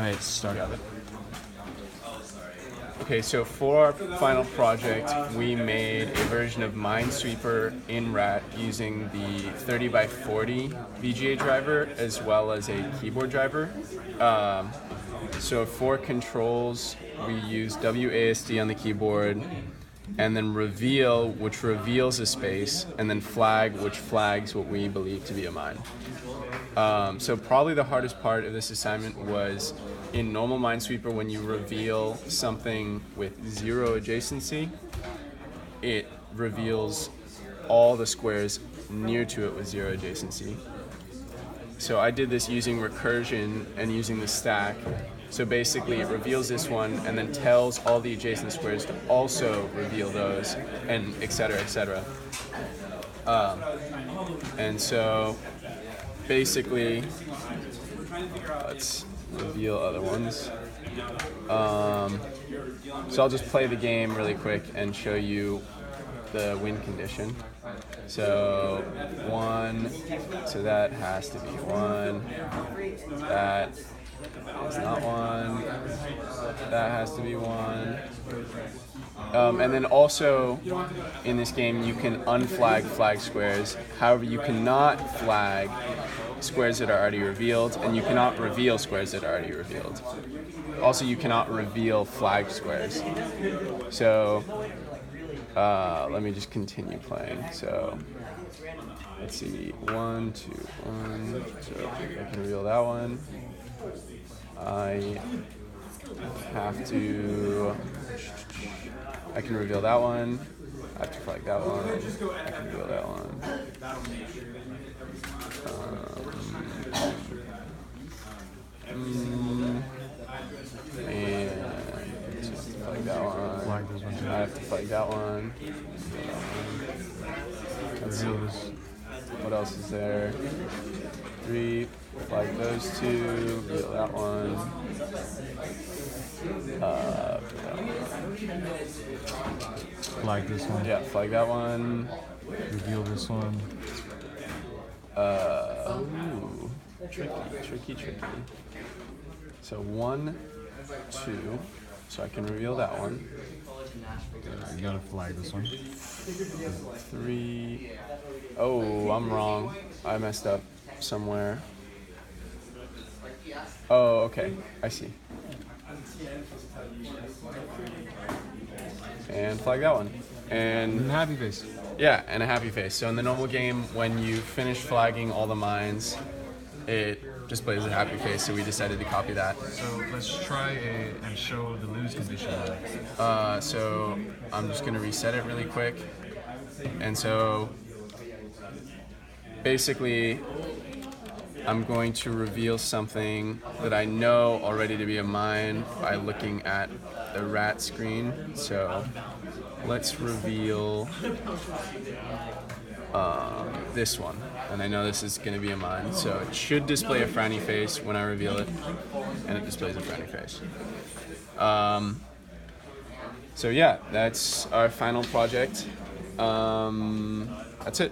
Alright, start. Okay, so for our final project, we made a version of Minesweeper in RAT using the 30x40 VGA driver as well as a keyboard driver. So for controls, we use WASD on the keyboard, and then reveal, which reveals a space, and then flag, which flags what we believe to be a mine. So probably the hardest part of this assignment was in normal Minesweeper, when you reveal something with 0 adjacency, it reveals all the squares near to it with 0 adjacency. So I did this using recursion and using the stack. So basically it reveals this one and then tells all the adjacent squares to also reveal those, and et cetera, et cetera. And so basically, let's reveal other ones. So I'll just play the game really quick and show you the win condition. So 1, so that has to be 1, that is not 1, that has to be 1. And then also in this game you can unflag flag squares. However, you cannot flag squares that are already revealed, and you cannot reveal squares that are already revealed. Also, you cannot reveal flag squares. So let me just continue playing. So let's see, 1, 2, 1. So I can reveal that one. I can reveal that one. I have to flag that one. I can reveal that one. And flag that one. I have to flag that one. Let's see. What else is there? 3. Flag those 2. Reveal that one. Flag this one. Yeah, flag that one. Reveal this one. Ooh, tricky. So 1, 2. So I can reveal that one. You gotta flag this one. 3. Oh, I'm wrong. I messed up somewhere. Oh, okay. I see. And flag that one. And happy face. Yeah, and a happy face. So in the normal game, when you finish flagging all the mines, it displays a happy face, so we decided to copy that. So let's try and show the lose condition. So I'm just going to reset it really quick. And so basically, I'm going to reveal something that I know already to be a mine by looking at the RAT screen. So let's reveal this one. And I know this is going to be a mine, so it should display a frowny face when I reveal it, and it displays a frowny face. So yeah, that's our final project. That's it.